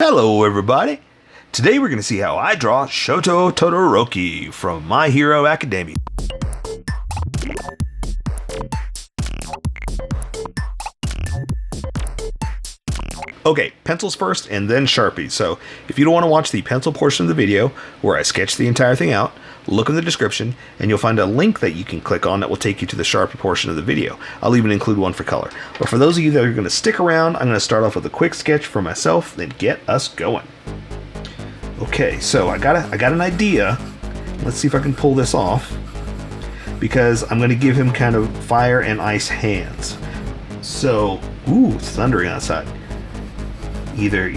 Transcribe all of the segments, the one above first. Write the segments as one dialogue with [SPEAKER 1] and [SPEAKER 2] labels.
[SPEAKER 1] Hello everybody! Today we're going to see how I draw Shoto Todoroki from My Hero Academia. Okay, pencils first and then Sharpies. So if you don't want to watch the pencil portion of the video where I sketch the entire thing out, look in the description and you'll find a link that you can click on that will take you to the Sharpie portion of the video. I'll even include one for color. But for those of you that are going to stick around, I'm going to start off with a quick sketch for myself, then get us going. Okay, so I got an idea. Let's see if I can pull this off, because I'm going to give him kind of fire and ice hands. So, ooh, it's thundering outside. Either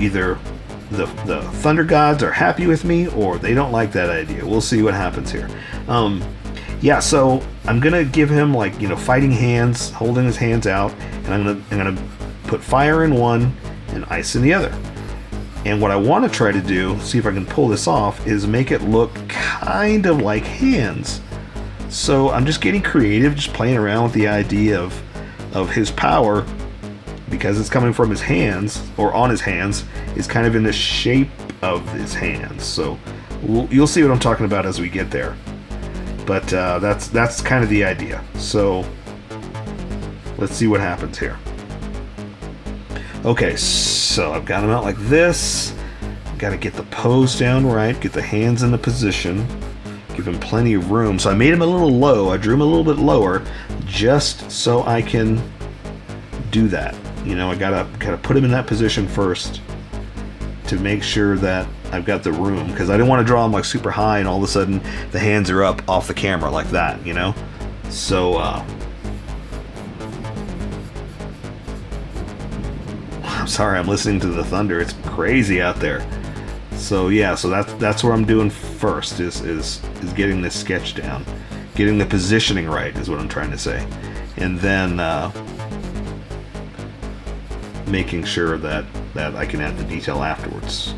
[SPEAKER 1] the thunder gods are happy with me or they don't like that idea. We'll see what happens here. Yeah, so I'm gonna give him, like, you know, fighting hands, holding his hands out, and I'm gonna put fire in one and ice in the other. And what I want to try to do, see if I can pull this off, is make it look kind of like hands. So I'm just getting creative, just playing around with the idea of his power, because it's coming from his hands, or on his hands, is kind of in the shape of his hands. So you'll see what I'm talking about as we get there. But that's kind of the idea. So let's see what happens here. Okay, so I've got him out like this. Got to get the pose down right, get the hands in the position, give him plenty of room. So I made him a little low. I drew him a little bit lower, just so I can do that. You know, I gotta put him in that position first to make sure that I've got the room, because I didn't want to draw him like super high and all of a sudden the hands are up off the camera like that, you know. So I'm sorry, I'm listening to the thunder. It's crazy out there. So yeah, so that's where I'm doing first is getting this sketch down, getting the positioning right is what I'm trying to say, and then making sure that I can add the detail afterwards.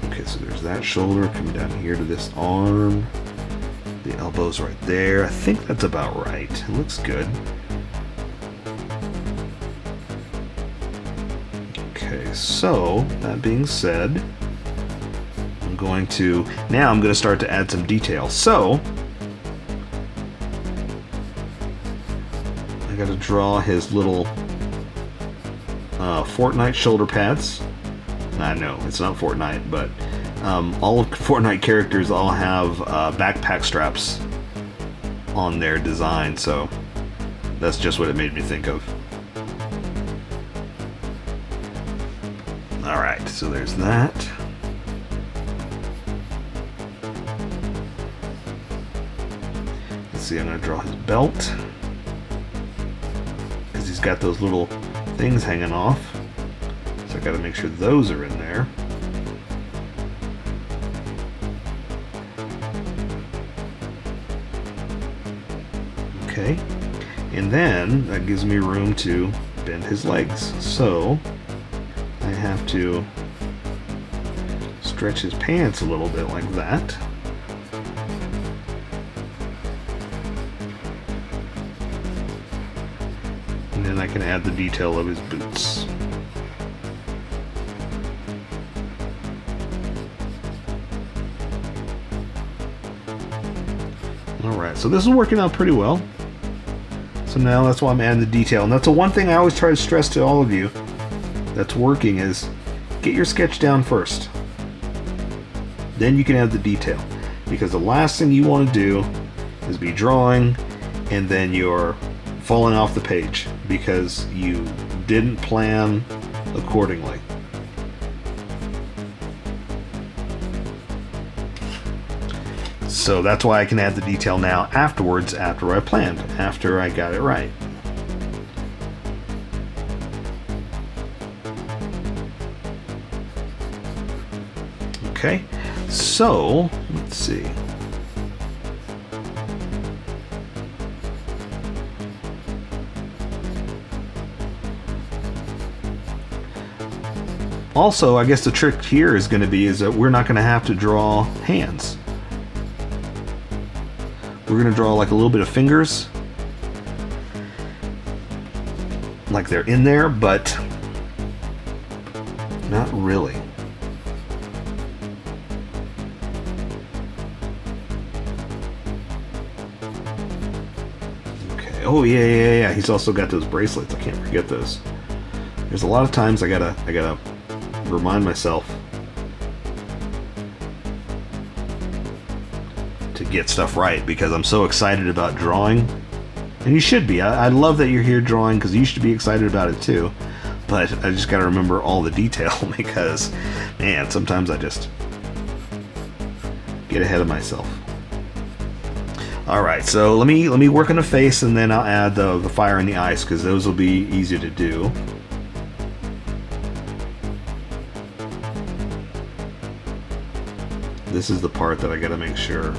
[SPEAKER 1] Okay, so there's that shoulder coming down here to this arm. The elbow's right there. I think that's about right. It looks good. Okay, so that being said, I'm going to start to add some detail. So I got to draw his little Fortnite shoulder pads. I know it's not Fortnite, but all of Fortnite characters all have backpack straps on their design, so that's just what it made me think of. Alright, so there's that. Let's see, I'm going to draw his belt, because he's got those little things hanging off, so I got to make sure those are in there. Okay, and then that gives me room to bend his legs, so I have to stretch his pants a little bit like that. And then I can add the detail of his boots. Alright, so this is working out pretty well. So now that's why I'm adding the detail. And that's the one thing I always try to stress to all of you that's working, is get your sketch down first. Then you can add the detail. Because the last thing you want to do is be drawing and then you're falling off the page because you didn't plan accordingly. So that's why I can add the detail now afterwards, after I planned, after I got it right. Okay, so let's see. Also, I guess the trick here is going to be that we're not going to have to draw hands. We're going to draw like a little bit of fingers, like they're in there, but not really. Oh yeah. He's also got those bracelets. I can't forget those. There's a lot of times I gotta remind myself to get stuff right because I'm so excited about drawing. And you should be. I love that you're here drawing because you should be excited about it too. But I just gotta remember all the detail because, man, sometimes I just get ahead of myself. All right, so let me work on the face, and then I'll add the fire and the ice because those will be easy to do. This is the part that I gotta make sure.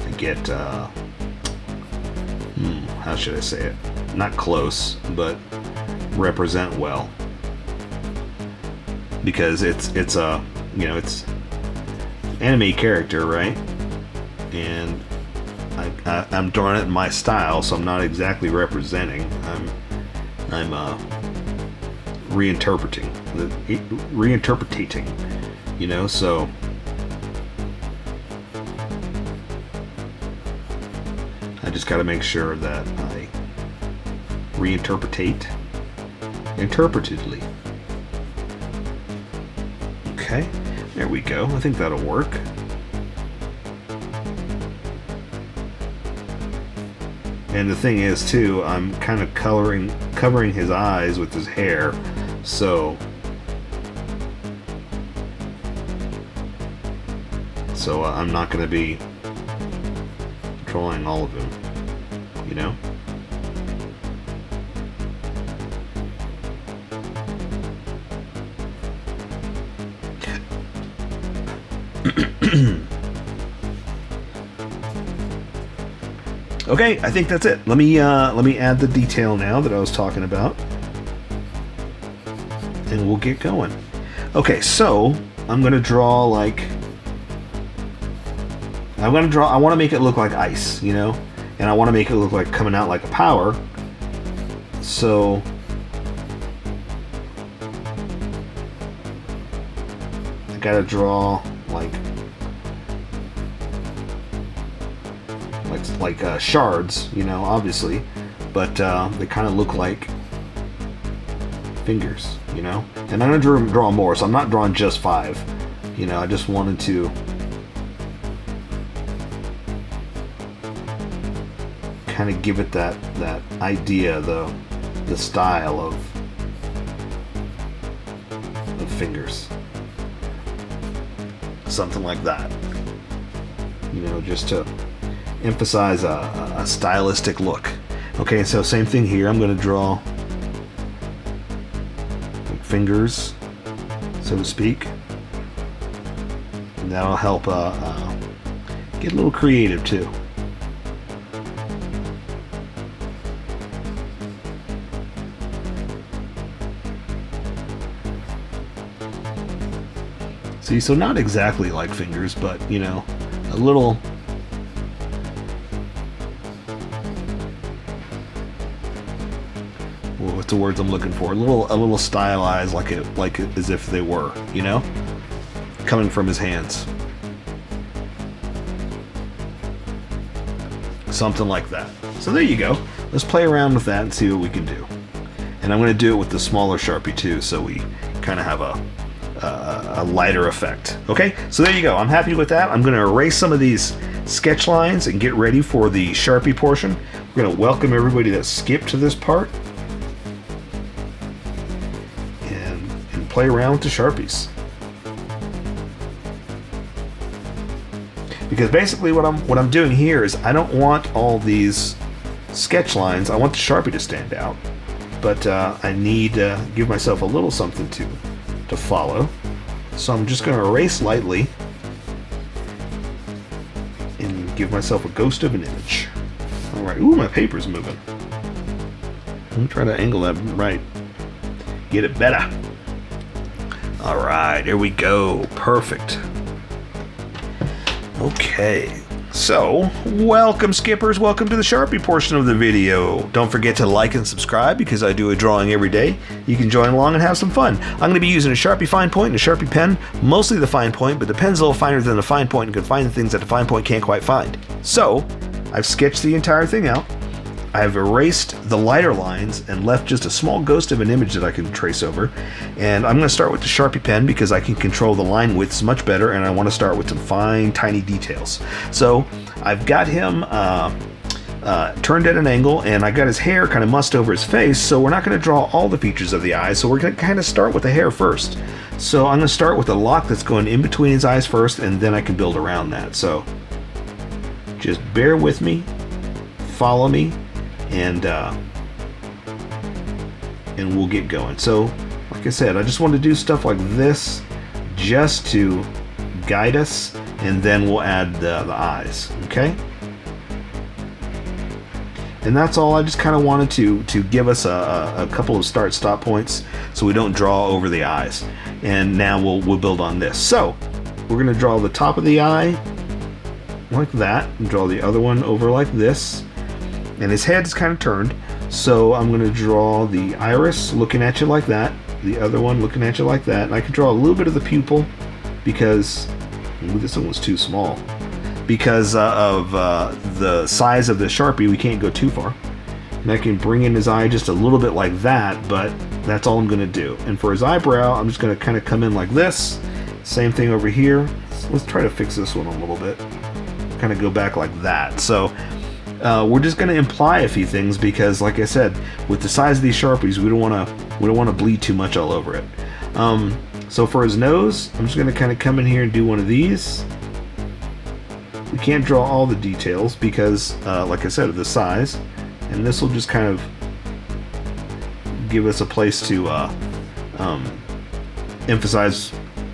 [SPEAKER 1] I get, how should I say it? Not close, but represent well. Because it's a, you know, it's anime character, right? And I'm drawing it in my style, so I'm not exactly representing. I'm reinterpreting, you know. So I just got to make sure that I reinterpretate interpretedly. Okay, there we go. I think that'll work. And the thing is, too, I'm kind of covering his eyes with his hair, so I'm not going to be drawing all of him, you know? Okay, I think that's it. Let me add the detail now that I was talking about, and we'll get going. Okay, so I'm gonna draw I want to make it look like ice, you know, and I want to make it look like coming out like a power. So I gotta draw like shards, you know, obviously, but they kind of look like fingers, you know. And I'm gonna draw more, so I'm not drawing just 5, you know. I just wanted to kind of give it that idea, the style of fingers, something like that, you know, just to emphasize a stylistic look. Okay, so same thing here. I'm going to draw like fingers, so to speak, and that'll help get a little creative too. See, so not exactly like fingers, but, you know, a little. What's the words I'm looking for? A little stylized, like as if they were, you know, coming from his hands, something like that. So there you go. Let's play around with that and see what we can do. And I'm going to do it with the smaller Sharpie too, so we kind of have a lighter effect. Okay, so there you go. I'm happy with that. I'm going to erase some of these sketch lines and get ready for the Sharpie portion. We're going to welcome everybody that skipped to this part. Play around with the Sharpies, because basically what I'm doing here is I don't want all these sketch lines. I want the Sharpie to stand out, but I need to give myself a little something to follow. So I'm just going to erase lightly and give myself a ghost of an image. All right. Ooh, my paper's moving. Let me try to angle that right. Get it better. Alright, here we go. Perfect. Okay, So, welcome skippers, welcome to the Sharpie portion of the video. Don't forget to like and subscribe because I do a drawing every day. You can join along and have some fun. I'm going to be using a Sharpie fine point and a Sharpie pen, mostly the fine point, but the pen's a little finer than the fine point and can find the things that the fine point can't quite find. So, I've sketched the entire thing out. I've erased the lighter lines and left just a small ghost of an image that I can trace over. And I'm going to start with the Sharpie pen because I can control the line widths much better, and I want to start with some fine, tiny details. So I've got him turned at an angle, and I got his hair kind of mussed over his face, so we're not going to draw all the features of the eyes, so we're going to kind of start with the hair first. So I'm going to start with a lock that's going in between his eyes first, and then I can build around that. So just bear with me, follow me, and we'll get going. So, like I said, I just want to do stuff like this just to guide us, and then we'll add the eyes, okay? And that's all. I just kind of wanted to give us a couple of start-stop points so we don't draw over the eyes. And now we'll build on this. So, we're going to draw the top of the eye like that, and draw the other one over like this. And his head is kind of turned, so I'm going to draw the iris looking at you like that, the other one looking at you like that, and I can draw a little bit of the pupil because this one was too small. Because of the size of the Sharpie, we can't go too far. And I can bring in his eye just a little bit like that, but that's all I'm going to do. And for his eyebrow, I'm just going to kind of come in like this. Same thing over here. Let's try to fix this one a little bit. Kind of go back like that. So we're just going to imply a few things because, like I said, with the size of these Sharpies, we don't want to bleed too much all over it. So for his nose, I'm just going to kind of come in here and do one of these. We can't draw all the details because, like I said, of the size, and this will just kind of give us a place to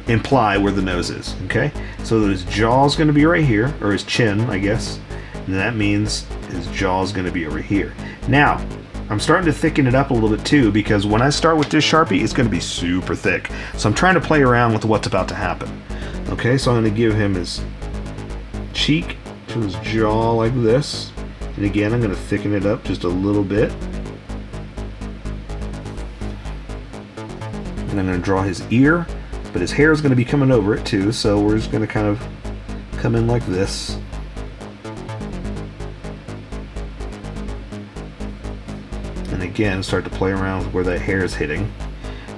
[SPEAKER 1] imply where the nose is. Okay, so his jaw is going to be right here, or his chin, I guess. And that means his jaw is going to be over here. Now, I'm starting to thicken it up a little bit too, because when I start with this Sharpie, it's going to be super thick. So I'm trying to play around with what's about to happen. Okay, so I'm going to give him his cheek to his jaw like this. And again, I'm going to thicken it up just a little bit. And I'm going to draw his ear, but his hair is going to be coming over it too, so we're just going to kind of come in like this. And again, start to play around with where that hair is hitting,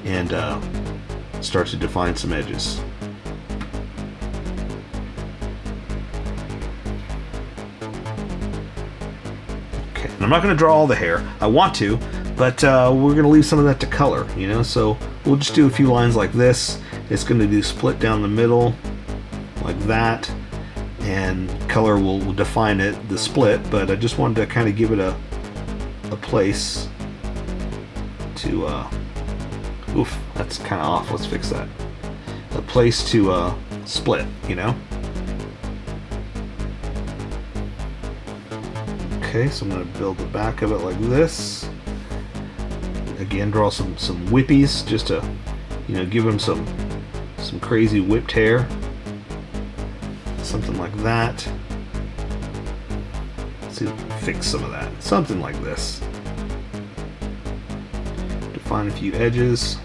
[SPEAKER 1] and start to define some edges. Okay, and I'm not going to draw all the hair. I want to, but we're going to leave some of that to color, you know, so we'll just do a few lines like this. It's going to do split down the middle like that, and color will define it, the split, but I just wanted to kind of give it a place to oof, that's kind of off. Let's fix that. A place to split, you know. Okay, so I'm going to build the back of it like this. Again, draw some whippies just to, you know, give him some crazy whipped hair. Something like that. Let's see if we can fix some of that. Something like this. Define a few edges.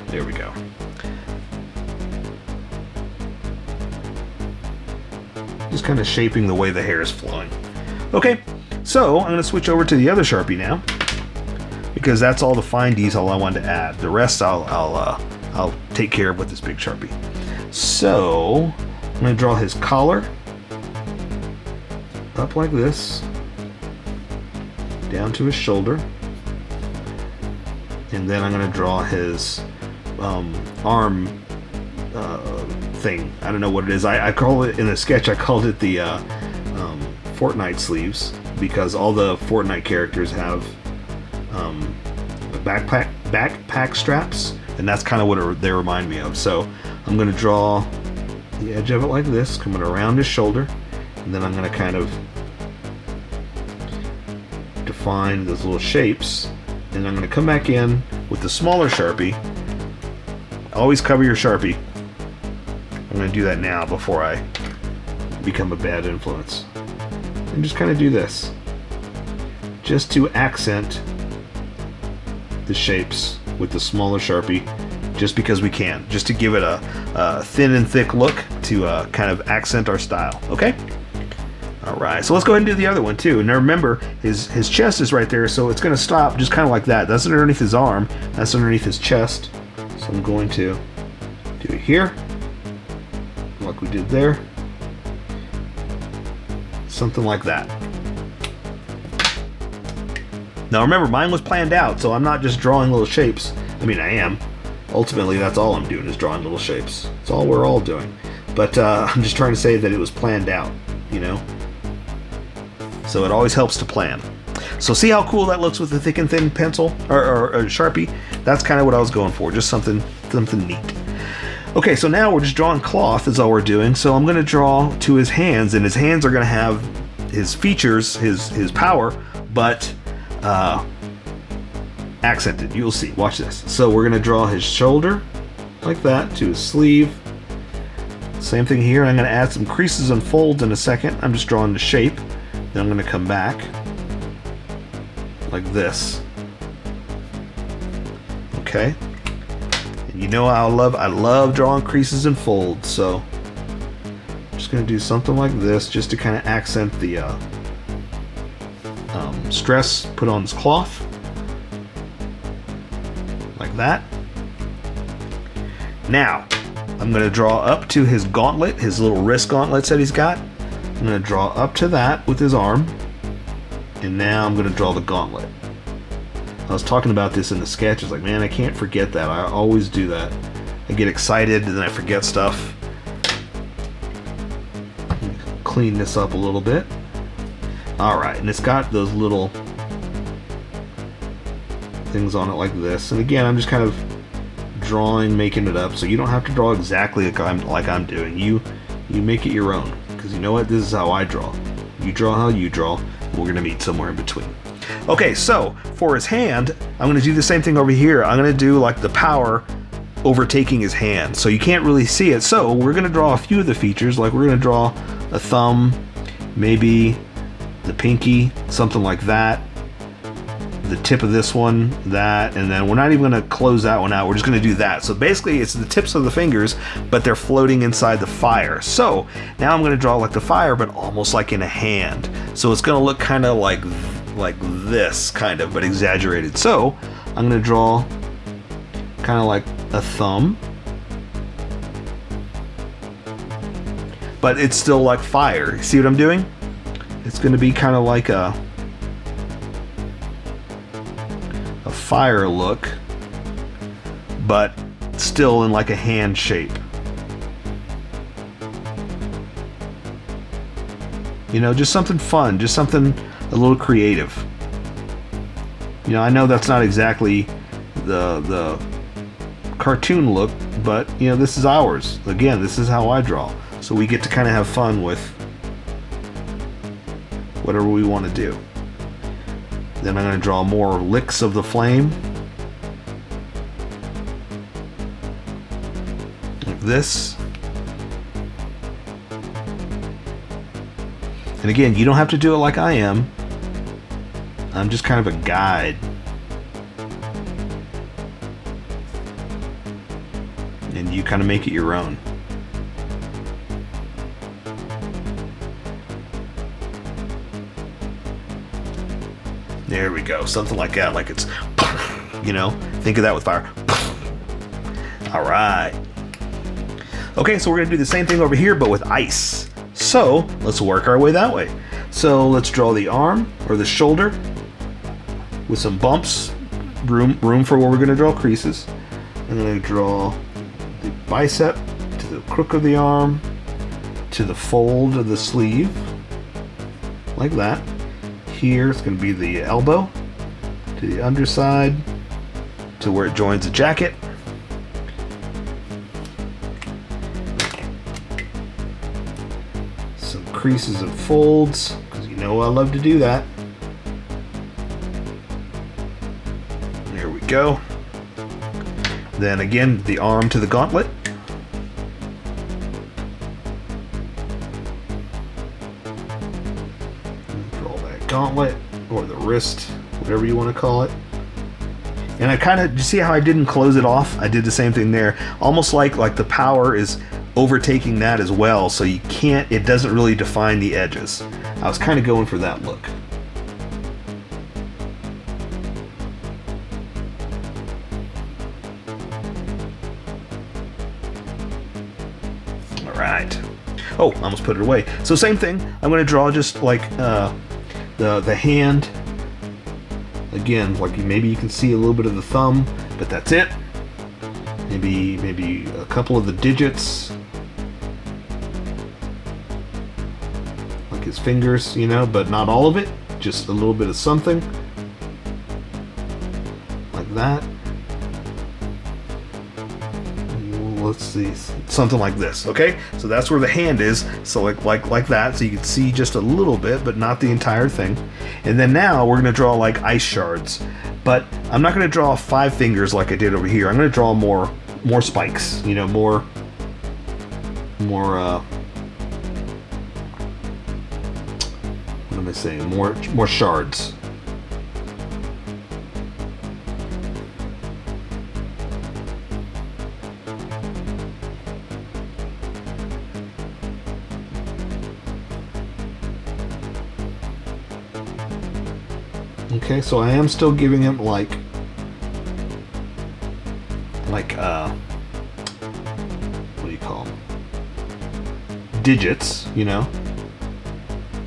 [SPEAKER 1] There we go. Just kind of shaping the way the hair is flowing. Okay, so I'm going to switch over to the other Sharpie now, because that's all the fine detail I wanted to add. The rest I'll take care of with this big Sharpie. So I'm going to draw his collar up like this, down to his shoulder, and then I'm going to draw his arm thing. I don't know what it is. I call it, in the sketch, I called it the Fortnite sleeves, because all the Fortnite characters have backpack straps, and that's kind of what they remind me of. So I'm going to draw the edge of it like this, coming around his shoulder, and then I'm going to kind of define those little shapes, and I'm going to come back in with the smaller Sharpie. Always cover your Sharpie I'm going to do that now before I become a bad influence. And just kind of do this. Just to accent the shapes with the smaller Sharpie, just because we can. Just to give it a thin and thick look to kind of accent our style, okay? Alright, so let's go ahead and do the other one too. Now remember, his chest is right there, so it's going to stop just kind of like that. That's underneath his arm, that's underneath his chest. So I'm going to do it here, like we did there. Something like that. Now remember, mine was planned out, so I'm not just drawing little shapes. I mean, I am. Ultimately, that's all I'm doing, is drawing little shapes. It's all we're all doing. But I'm just trying to say that it was planned out, you know? So it always helps to plan. So see how cool that looks with the thick and thin pencil, or Sharpie? That's kind of what I was going for, just something neat. Okay, so now we're just drawing cloth is all we're doing. So I'm going to draw to his hands, and his hands are going to have his features, his power, but accented. You'll see. Watch this. So we're going to draw his shoulder like that to his sleeve. Same thing here. I'm going to add some creases and folds in a second. I'm just drawing the shape. Then I'm going to come back like this. Okay. And you know I love drawing creases and folds, so I'm just going to do something like this just to kind of accent the stress put on this cloth. Like that. Now, I'm going to draw up to his gauntlet, his little wrist gauntlets that he's got. I'm going to draw up to that with his arm. And now I'm going to draw the gauntlet. I was talking about this in the sketch. It's like, man, I can't forget that. I always do that. I get excited and then I forget stuff. Clean this up a little bit. Alright, and it's got those little things on it like this. And again, I'm just kind of drawing, making it up, so you don't have to draw exactly like I'm doing. You make it your own, because you know what? This is how I draw. You draw how you draw. We're going to meet somewhere in between. Okay, so for his hand, I'm going to do the same thing over here. I'm going to do like the power overtaking his hand, so you can't really see it. So we're going to draw a few of the features, like we're going to draw a thumb, maybe the pinky, something like that. The tip of this one, that, and then we're not even going to close that one out. We're just going to do that. So basically it's the tips of the fingers, but they're floating inside the fire. So now I'm going to draw like the fire, but almost like in a hand. So it's going to look kind of like this, kind of, but exaggerated. So I'm going to draw kind of like a thumb, but it's still like fire. See what I'm doing? It's going to be kind of like a fire look, but still in like a hand shape. You know, just something fun, just something a little creative. You know, I know that's not exactly the cartoon look, but you know, this is ours. Again, this is how I draw. So we get to kind of have fun with whatever we want to do. Then I'm going to draw more licks of the flame. Like this. And again, you don't have to do it like I am. I'm just kind of a guide. And you kind of make it your own. There we go, something like that, like it's, you know, think of that with fire. All right. Okay, so we're gonna do the same thing over here, but with ice. So let's work our way that way. So let's draw the arm or the shoulder with some bumps, room for where we're gonna draw creases. And then I draw the bicep to the crook of the arm, to the fold of the sleeve, like that. Here it's going to be the elbow to the underside to where it joins the jacket. Some creases and folds, because you know I love to do that. There we go. Then again, the arm to the gauntlet. wrist, whatever you want to call it. And I kind of, you see how I didn't close it off? I did the same thing there. Almost like the power is overtaking that as well, so you can't, it doesn't really define the edges. I was kind of going for that look. All right. Oh, I almost put it away. So same thing. I'm going to draw just like the hand. Again, like maybe you can see a little bit of the thumb, but that's it. Maybe a couple of the digits, like his fingers, you know, but not all of it. Just a little bit of something, like that. Let's see, something like this. Okay, so that's where the hand is. So like that. So you can see just a little bit, but not the entire thing. And then now we're gonna draw like ice shards, but I'm not gonna draw 5 fingers like I did over here. I'm gonna draw more spikes. You know, more. What am I saying? More shards. Okay, so I am still giving him like what do you call them? Digits, you know,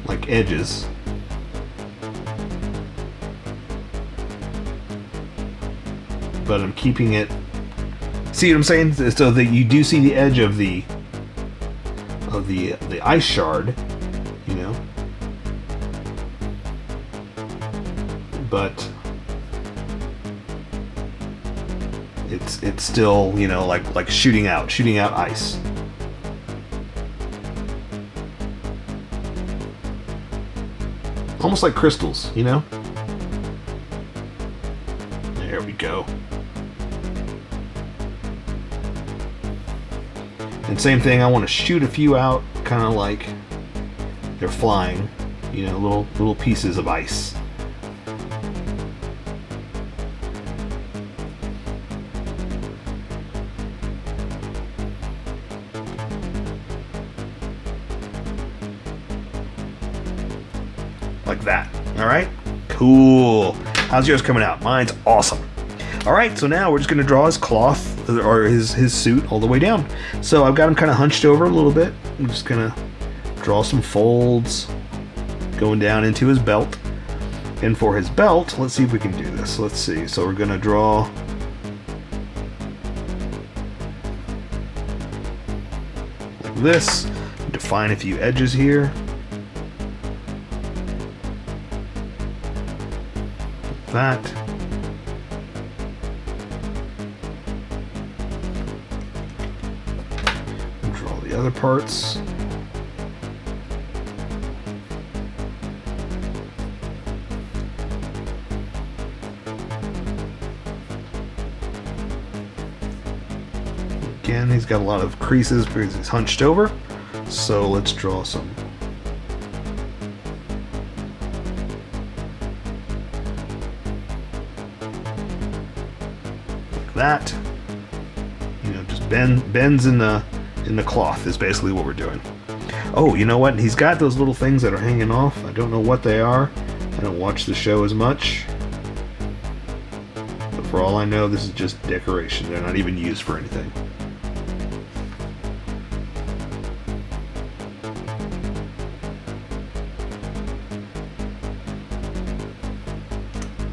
[SPEAKER 1] like edges. But I'm keeping it. See what I'm saying? So that you do see the edge of the ice shard, you know. But it's still, you know, like shooting out ice. Almost like crystals, you know? There we go. And same thing, I want to shoot a few out, kind of like they're flying, you know, little pieces of ice. Like that. All right, cool. How's yours coming out? Mine's awesome. All right, so now we're just gonna draw his cloth or his suit all the way down. So I've got him kind of hunched over a little bit. I'm just gonna draw some folds going down into his belt. And for his belt, let's see if we can do this. Let's see. So we're gonna draw like this. Define a few edges here. That. And draw the other parts. Again, he's got a lot of creases because he's hunched over. So let's draw some. That, you know, just bends in the cloth is basically what we're doing. Oh, you know what? He's got those little things that are hanging off. I don't know what they are. I don't watch the show as much. But for all I know, this is just decoration. They're not even used for anything.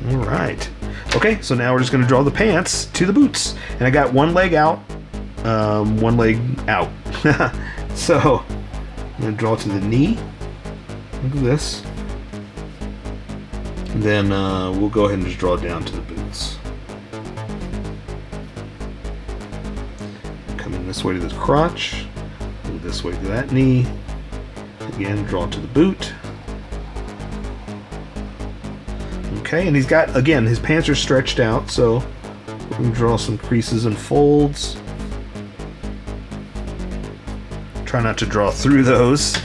[SPEAKER 1] All right. Okay, so now we're just going to draw the pants to the boots. And I got one leg out, one leg out. So, I'm going to draw to the knee. Look at this. And then we'll go ahead and just draw down to the boots. Come in this way to the crotch. Move this way to that knee. Again, draw to the boot. Okay, and he's got, again, his pants are stretched out, so we can draw some creases and folds. Try not to draw through those.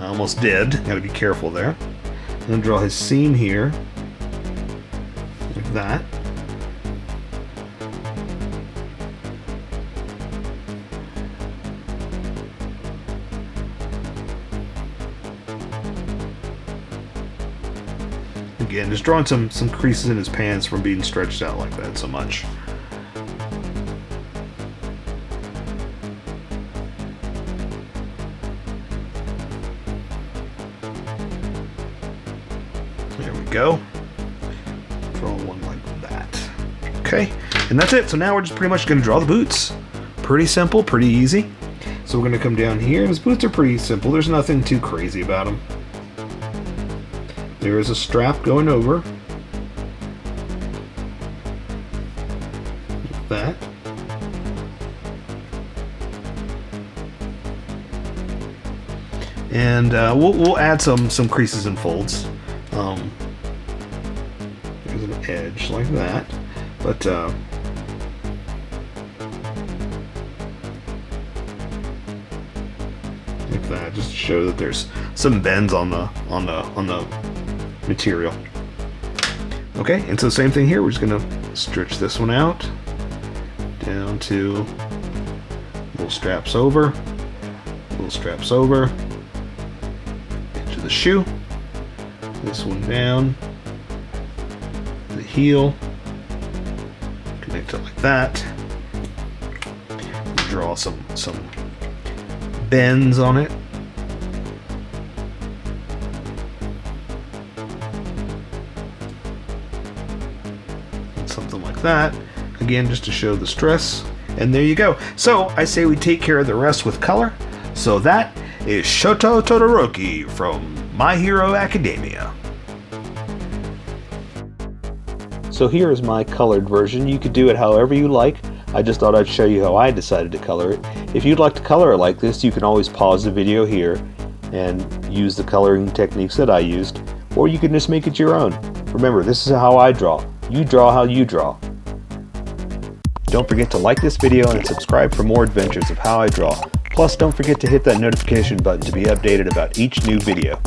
[SPEAKER 1] I almost did. Gotta be careful there. And then draw his seam here. like that. Again, just drawing some creases in his pants from being stretched out like that so much. There we go. Draw one like that. Okay, and that's it. So now we're just pretty much going to draw the boots. Pretty simple, pretty easy. So we're going to come down here. His boots are pretty simple. There's nothing too crazy about them. There is a strap going over. Like that. And we'll add some creases and folds. There's an edge like that, but like that, just to show that there's some bends on the material. Okay, and so same thing here. We're just gonna stretch this one out down to little straps over, edge of the shoe. This one down, the heel, connect it like that. Draw some bends on it. Something like that. Again, just to show the stress. And there you go. So I say we take care of the rest with color. So that is Shoto Todoroki from My Hero Academia. So here is my colored version. You could do it however you like. I just thought I'd show you how I decided to color it. If you'd like to color it like this, you can always pause the video here and use the coloring techniques that I used, or you can just make it your own. Remember, this is how I draw. You draw how you draw. Don't forget to like this video and subscribe for more adventures of how I draw. Plus, don't forget to hit that notification button to be updated about each new video.